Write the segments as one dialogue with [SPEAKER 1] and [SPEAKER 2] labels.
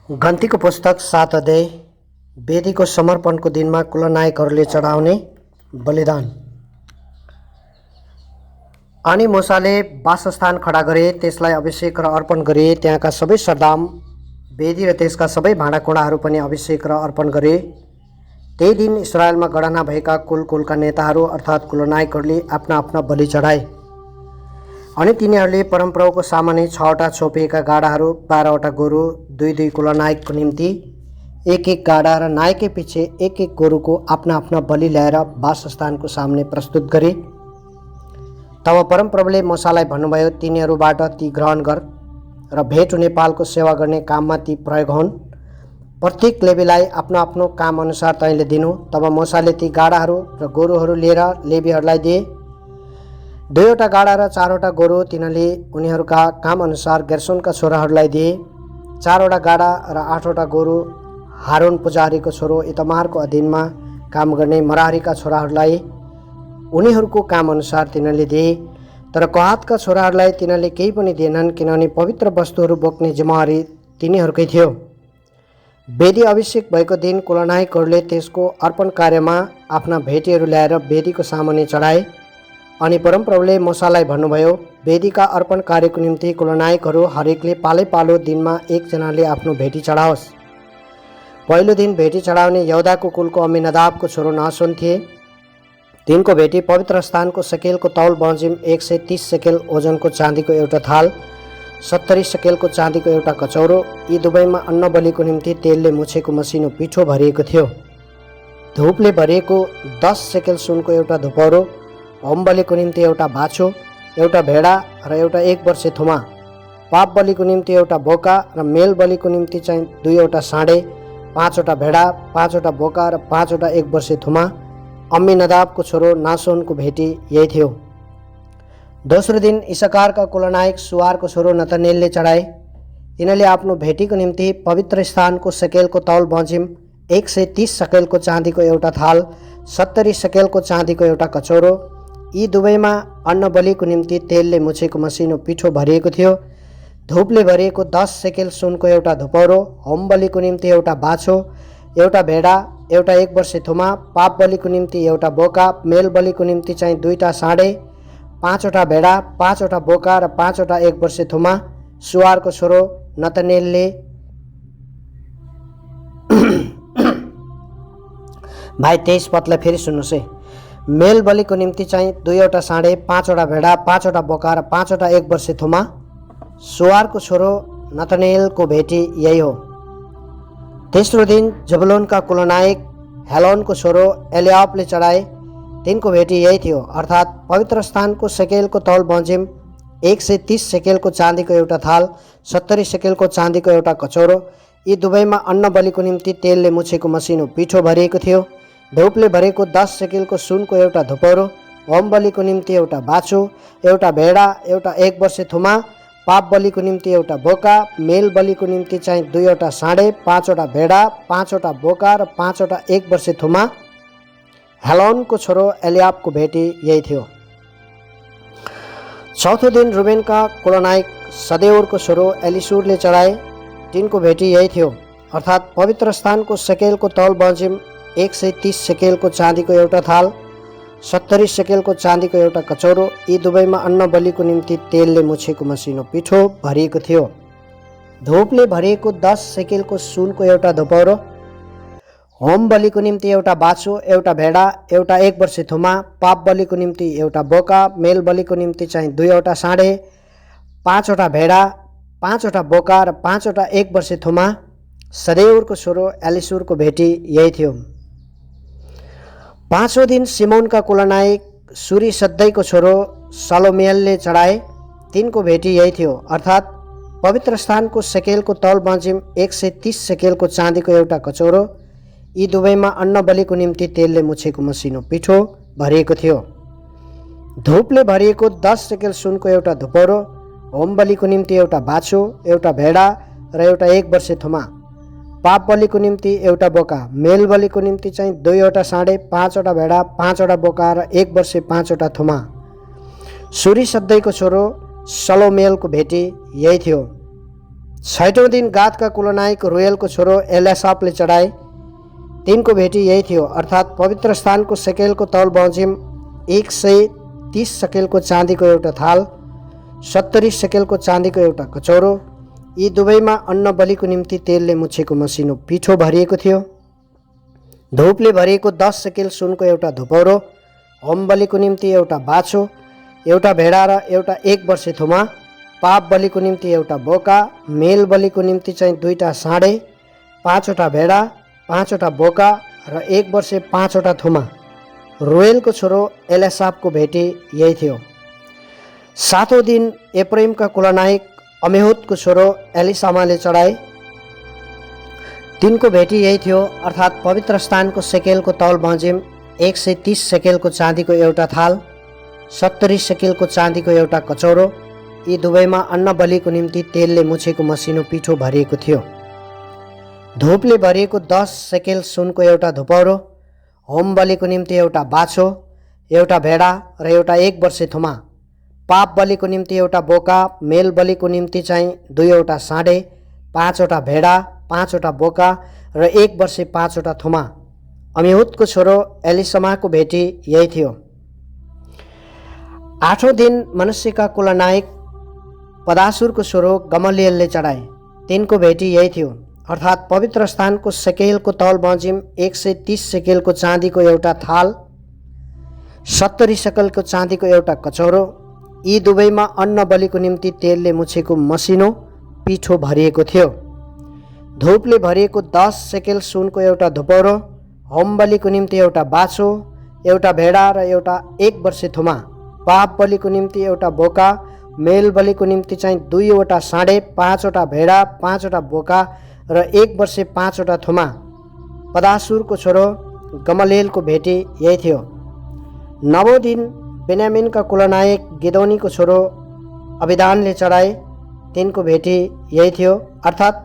[SPEAKER 1] गन्तीको पुस्तक 7 अध्याय। वेदीको समर्पणको दिनमा कुलनायकहरूले चढाउने बलिदान। अनि मूसाले वासस्थान खडा गरे, त्यसलाई अभिषेक र अर्पण गरे। त्यहाँका सबै सरदाम, वेदी र त्यसका सबै भाँडाकुँडाहरू पनि अभिषेक र अर्पण गरे। त्यही दिन इस्राएलमा गणना भएका कुलका नेताहरू अर्थात् कुलनायकहरूले आफ्ना आफ्ना बलि चढाए। अनि तिनीहरूले परमप्रभुको सामुन्ने 6वटा छोपिएका गाडाहरू, 12वटा गोरु, 2 कुलनायकको निम्ति 1 गाडा र नायकै पछि 1 गोरुको आफ्ना आफ्ना बलि ल्याएर वासस्थानको सामुन्ने प्रस्तुत गरे। तब परमप्रभुले मूसालाई भन्नुभयो, तिनीहरूबाट ती ग्रहण गर र भेट हुने पालको सेवा गर्ने काममा ती प्रयोग हुन्। प्रत्येक लेवीलाई आफ्नो आफ्नो काम अनुसार तैँले दिनु। तब मूसाले ती गाडाहरू र गोरुहरू लिएर लेवीहरूलाई दिए। 2वटा गाडा र 4वटा गोरु तिनीहरूले उनीहरूका काम अनुसार गेर्सोनका छोराहरूलाई दिए। 4वटा गाडा र 8वटा गोरु हारून पुजारीको छोरो इतमारको अधीनमा काम गर्ने मरारीका छोराहरूलाई उनीहरूको काम अनुसार तिनीहरूले दिए। तर कहातका छोराहरूलाई तिनीहरूले केही पनि दिएनन्, किनभने पवित्र वस्तुहरू बोक्ने जिम्मेवारी तिनीहरूकै थियो। वेदी अभिषेक भएको दिन कुलनायकहरूले त्यसको अर्पण कार्यमा आफ्ना भेटीहरू ल्याएर वेदीको सामुन्ने चढाए। अनि परमप्रभुले मूसालाई भन्नुभयो, वेदीका अर्पण कार्यको निम्ति कुलनायकहरू हरेकले पालै दिनमा 1 जनाले आफ्नो भेटी चढाओस्। पहिलो दिन भेटी चढाउने यहुदाको कुलको अम्मीनदाबको छोरो नासोन थिए। तिनको भेटी पवित्र स्थानको सकेलको तौल बमोजिम 130 सकेल ओजनको चाँदीको एउटा थाल, 70 सकेलको चाँदीको एउटा कचौरो, यी दुवैमा अन्न बलिको निम्ति तेलले मुछेको मसिनो पिठो भरिएको थियो। धूपले भरिएको 10 सकेल सुनको एउटा धुपौरो, होम बलिको निम्ति एउटा बाछो, एउटा भेडा र एउटा 1 वर्षे थुमा, पाप बलिको निम्ति एउटा बोका र मेल बलिको निम्ति चाहिँ 2वटा साँडे, 5वटा भेडा, 5वटा बोका र 5वटा 1 वर्षे थुमा। अम्मीनदाबको छोरो नासोनको भेटी यही थियो। दोस्रो दिन इसाकारका कुलनायक सुवारको छोरो नतनेलले चढाए। तिनीहरूले आफ्नो भेटीको निम्ति पवित्र स्थानको सकेलको तौल बमोजिम 130 सकेलको चाँदीको एउटा थाल, 70 सकेलको चाँदीको एउटा कचौरो, यी दुवैमा अन्न बलिको निम्ति तेलले मुछेको मसिनो पिठो भरिएको थियो। धूपले भरिएको 10 सकेल सुनको एउटा धुपौरो, होम बलिको निम्ति एउटा बाछो, एउटा भेडा, एउटा 1 वर्षे थुमा, पाप बलिको निम्ति एउटा बोका, मेल बलिको निम्ति चाहिँ 2टा साँडे, 5वटा भेडा, 5वटा बोका र 5वटा 1 वर्षे थुमा। सुवारको छोरो नतनेलले भाइ 23 पदलाई फेरि सुन्नुहोस् है। मेल बलिको निम्ति चाहिँ 2वटा साँडे, 5वटा भेडा, 5वटा बोका र 5वटा 1 वर्षे थुमा। सुवारको छोरो नतनेलको भेटी यही हो। तेस्रो दिन जबुलूनका कुलनायक हेलोनको छोरो एलियाबले चढाए। तिनको भेटी यही थियो, अर्थात् पवित्र स्थानको सकेलको तौल बमोजिम 130 सकेलको चाँदीको एउटा थाल, 70 सकेलको चाँदीको एउटा कचौरो, यी दुवैमा अन्न बलिको निम्ति तेलले मुछेको मसिनो पिठो भरिएको थियो। धूपले भरेको 10 सकेलको सुनको एउटा धुपौरो, होम बलिको निम्ति एउटा बाछो, एउटा भेडा, एउटा 1 वर्षे थुमा, पाप बलिको निम्ति एउटा बोका, मेल बलिको निम्ति चाहिँ 2वटा साँडे, 5वटा भेडा, 5वटा बोका र 5वटा 1 वर्षे थुमा। हेलोनको छोरो एलियाबको भेटी यही थियो। चौथो दिन रुबेनका कुलनायक सदेउरको छोरो एलिसुरले चढाए। तिनको भेटी यही थियो, अर्थात् पवित्र स्थानको सकेलको तौल बमोजिम 130 सकेलको चाँदीको एउटा थाल, 70 सकेलको चाँदीको एउटा कचौरो, यी दुवैमा अन्न बलिको निम्ति तेलले मुछेको मसिनो पिठो भरिएको थियो। धूपले भरिएको 10 सकेलको सुनको एउटा धुपौरो, होम बलिको निम्ति एउटा बाछो, एउटा भेडा, एउटा 1 वर्षे थुमा, पाप बलिको निम्ति एउटा बोका, मेल बलिको निम्ति चाहिँ 2वटा साँडे, 5वटा भेडा, 5वटा बोका र 5वटा 1 वर्षे थुमा। सदेउरको छोरो एलिसुरको भेटी यही थियो। 5औं दिन सिमोनका कुलनायक सुरी सद्दैको छोरो सलोमियलले चढाए। तिनको भेटी यही थियो, अर्थात् पवित्र स्थानको सकेलको तौल बमोजिम 130 सकेलको चाँदीको एउटा कचौरो, यी दुवैमा अन्न बलिको निम्ति तेलले मुछेको मसिनो पिठो भरिएको थियो। धूपले भरिएको 10 सकेल सुनको एउटा धुपौरो, होम बलिको निम्ति एउटा बाछो, एउटा भेडा र एउटा 1 वर्षे थुमा, पाप बलिको निम्ति एउटा बोका, मेल बलिको निम्ति चाहिँ 2वटा साँडे, 5वटा भेडा, 5वटा बोका र 1 वर्षे 5वटा थुमा। सुरी सद्दैको छोरो सलोमेलको भेटी यही थियो। छैटौँ दिन गादका कुलनायक रुएलको छोरो एल्यासापले चढाए। तिनको भेटी यही थियो, अर्थात् पवित्र स्थानको सेकेलको तौल बमोजिम 130 सकेलको चाँदीको एउटा थाल, 70 सकेलको चाँदीको एउटा कचौरो, यी दुवैमा अन्न बलिको निम्ति तेलले मुछेको मसिनो पिठो भरिएको थियो। धूपले भरिएको 10 सकेल सुनको एउटा धुपौरो, होम बलिको निम्ति एउटा बाछो, एउटा भेडा र एउटा 1 वर्षे थुमा, पाप बलिको निम्ति एउटा बोका, मेल बलिको निम्ति चाहिँ 2टा साँडे, 5वटा भेडा, 5वटा बोका र 1 वर्षे 5वटा थुमा। रुएलको छोरो एल्यासापको भेटी यही थियो। 7औं दिन एप्राइमका कुलनायक अमेहुदको छोरो एलिसामाले चढाए। तिनको भेटी यही थियो, अर्थात् पवित्र स्थानको सेकेलको तौल बमोजिम 130 सेकेलको चाँदीको एउटा थाल, 70 सेकेलको चाँदीको एउटा कचौरो, यी दुवैमा अन्न बलिको निम्ति तेलले मुछेको मसिनो पिठो भरिएको थियो। धूपले भरिएको 10 सेकेल सुनको एउटा धुपौरो, होम बलिको निम्ति एउटा बाछो, एउटा भेडा र एउटा 1 वर्षे थुमा, पाप बलिको निम्ति एउटा बोका, मेल बलिको निम्ति चाहिँ 2वटा साँडे, 5वटा भेडा, 5वटा बोका र 1 वर्षे 5वटा थुमा। अमिहुदको छोरो एलिसमाको भेटी यही थियो। 8औं दिन मनस्सेका कुलनायक पदासुरको छोरो गमलिएलले चढाए। तिनको भेटी यही थियो, अर्थात् पवित्र स्थानको सेकेलको तौल बमोजिम 130 सेकेलको चाँदीको एउटा थाल, 70 सेकेलको चाँदीको एउटा कचौरो, यी दुवैमा अन्न बलिको निम्ति तेलले मुछेको मसिनो पिठो भरिएको थियो। धूपले भरिएको 10 सेकेल सुनको एउटा धुपौरो, होम बलिको निम्ति एउटा बाछो, एउटा भेडा र एउटा 1 वर्षे थुमा, पाप बलिको निम्ति एउटा बोका, मेल बलिको निम्ति चाहिँ 2वटा साँडे, 5वटा भेडा, 5वटा बोका र 1 वर्षे 5वटा थुमा। पदासुरको छोरो गमलिएलको भेटी यही थियो। 9औं दिन बेन्यामिनका कुलनायक गिदोनीको छोरो अबिदानले चढाए। तिनको भेटी यही थियो, अर्थात्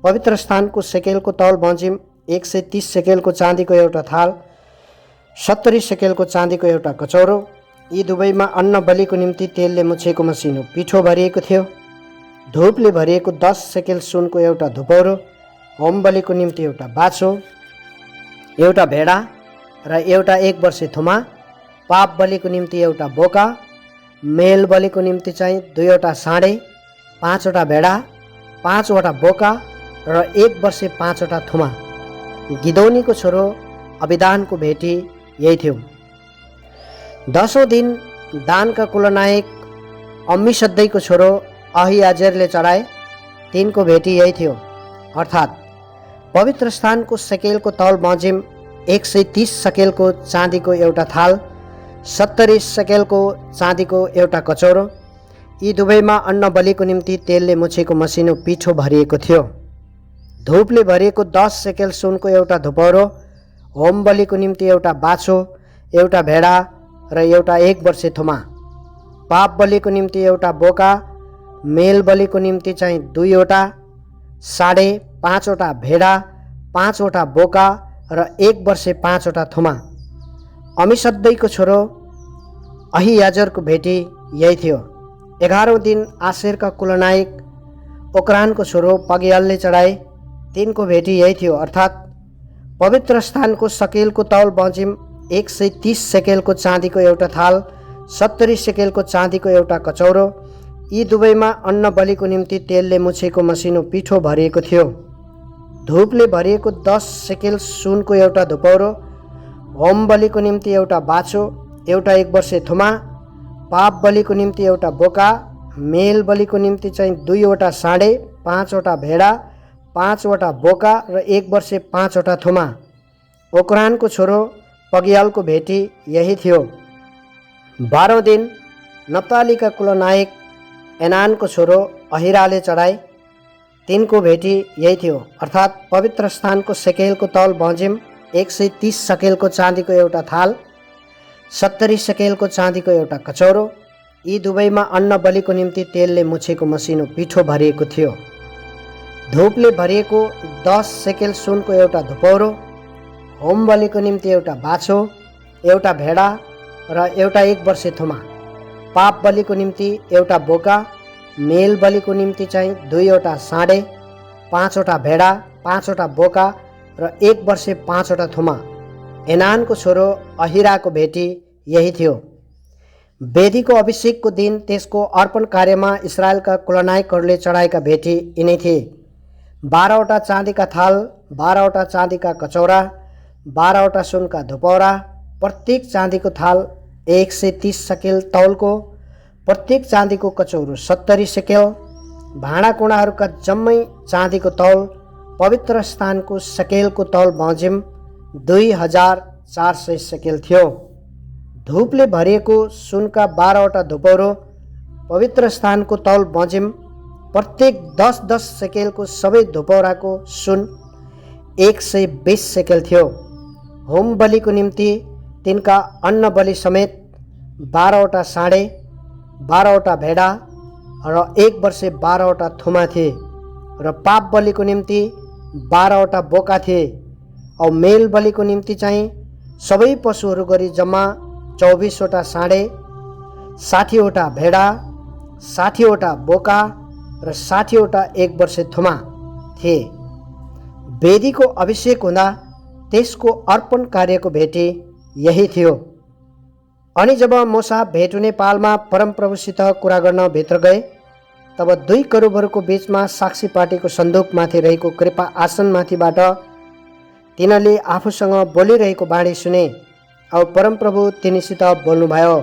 [SPEAKER 1] पवित्र स्थानको सेकेलको तौल बमोजिम 130 सेकेलको चाँदीको एउटा थाल, 70 सेकेलको चाँदीको एउटा कचौरो, यी दुवैमा अन्न बलिको निम्ति तेलले मुछेको मसिनो पिठो भरिएको थियो। धूपले भरिएको 10 सेकेल सुनको एउटा धुपौरो, होम बलिको निम्ति एउटा बाछो, एउटा भेडा र एउटा 1 वर्षे थुमा, पाप बलिको निम्ति एउटा बोका, मेल बलिको निम्ति चाहिँ 2वटा साँडे, 5वटा भेडा, 5वटा बोका र 1 वर्षे 5वटा थुमा। गिदोनीको छोरो अबिदानको भेटी यही थियो। 10औं दिन दानका कुलनायक अम्मिसद्दैको छोरो अहियाजेरले चढाए। तिनको भेटी यही थियो, अर्थात् पवित्र स्थानको सेकेलको तौल बमोजिम 130 सकेलको चाँदीको एउटा थाल, 70 सकेलको चाँदीको एउटा कचौरो, यी दुवैमा अन्न बलिको निम्ति तेलले मुछेको मसिनो पिठो भरिएको थियो। धूपले भरिएको 10 सेकेल सुनको एउटा धुपौरो, होम बलिको निम्ति एउटा बाछो, एउटा भेडा र एउटा 1 वर्षे थुमा, पाप बलिको निम्ति एउटा बोका, मेल बलिको निम्ति चाहिँ 2वटा साँडे, 5वटा भेडा, 5वटा बोका र 1 वर्षे 5वटा थुमा। अमिसद्दैको छोरो अहियाजरको भेटी यही थियो। 11औं दिन आशेरका कुलनायक ओक्रानको छोरो पगियलले चढाए। तिनको भेटी यही थियो, अर्थात् पवित्र स्थानको सकेलको तौल बमोजिम 130 सेकेलको चाँदीको एउटा थाल, 70 सेकेलको चाँदीको एउटा कचौरो, यी दुवैमा अन्न बलिको निम्ति तेलले मुछेको मसिनो पिठो भरिएको थियो। धूपले भरिएको 10 सेकेल सुनको एउटा धुपौरो, होम बलिको निम्ति एउटा बाछो, एउटा 1 वर्षे थुमा, पाप बलिको निम्ति एउटा बोका, मेल बलिको निम्ति चाहिँ 2वटा साँडे, 5वटा भेडा, 5वटा बोका र 1 वर्षे 5वटा थुमा। ओक्रानको छोरो पगियालको भेटी यही थियो। 12औं दिन नप्तालीका कुलनायक एनानको छोरो अहिराले चढाए। तिनको भेटी यही थियो, अर्थात् पवित्र स्थानको सेकेलको तौल बमोजिम 130 सकेलको चाँदीको एउटा थाल, 70 सकेलको चाँदीको एउटा कचौरो, यी दुवैमा अन्न बलिको निम्ति तेलले मुछेको मसिनो पिठो भरिएको थियो। धूपले भरिएको 10 सेकेल सुनको एउटा धुपौरो, होम बलिको निम्ति एउटा बाछो, एउटा भेडा र एउटा 1 वर्षे थुमा, पाप बलिको निम्ति एउटा बोका, मेल बलिको निम्ति चाहिँ 2वटा साँडे, 5वटा भेडा, 5वटा बोका र 1 वर्षे 5वटा थुमा। एनानको छोरो अहिराको भेटी यही थियो। वेदीको अभिषेकको दिन त्यसको अर्पण कार्यमा इस्राएलका कुलनायकहरूले चढाएका भेटी यिनै थिए। 12वटा चाँदीका थाल, 12वटा चाँदीका कचौरा, 12वटा सुनका धुपौरा, प्रत्येक चाँदीको थाल 130 सकेल तौलको, प्रत्येक चाँदीको कचौरो 70 सकेल, भाँडाकुँडाहरूका जम्मै चाँदीको तौल, पवित्र स्थानको सकेलको तौल बमोजिम 2400 सकेल थियो। धूपले भरिएको सुनका 12वटा धुपौरो, पवित्र स्थानको तौल बमोजिम प्रत्येक 10-10 सकेलको सबै धुपौराको सुन 120 सकेल थियो। होम बलिको निम्ति तिनका अन्न बलि समेत 12वटा साँडे, 12वटा भेडा र 1 वर्षे 12वटा थुमा थिए र पाप बलिको निम्ति 12वटा बोका थिए। औ मेल बलिको निम्ति चाहिँ सबै पशुहरू गरी जम्मा 24वटा साँडे, 60वटा भेडा, 60वटा बोका र 60वटा 1 वर्षे थुमा थिए। वेदीको अभिषेक हुँदा त्यसको अर्पण कार्यको भेटी यही थियो। अनि जब मूसा भेट हुने पालमा परमप्रभुसित कुरा गर्न भित्र गए, तब 2 करूबहरूको बीचमा साक्षी पार्टीको सन्दुकमाथि रहेको कृपा आसनमाथिबाट तिनीहरूले आफूसँग बोलिरहेको बाणी सुने। औ परमप्रभु तिनीसित बोल्नुभयो।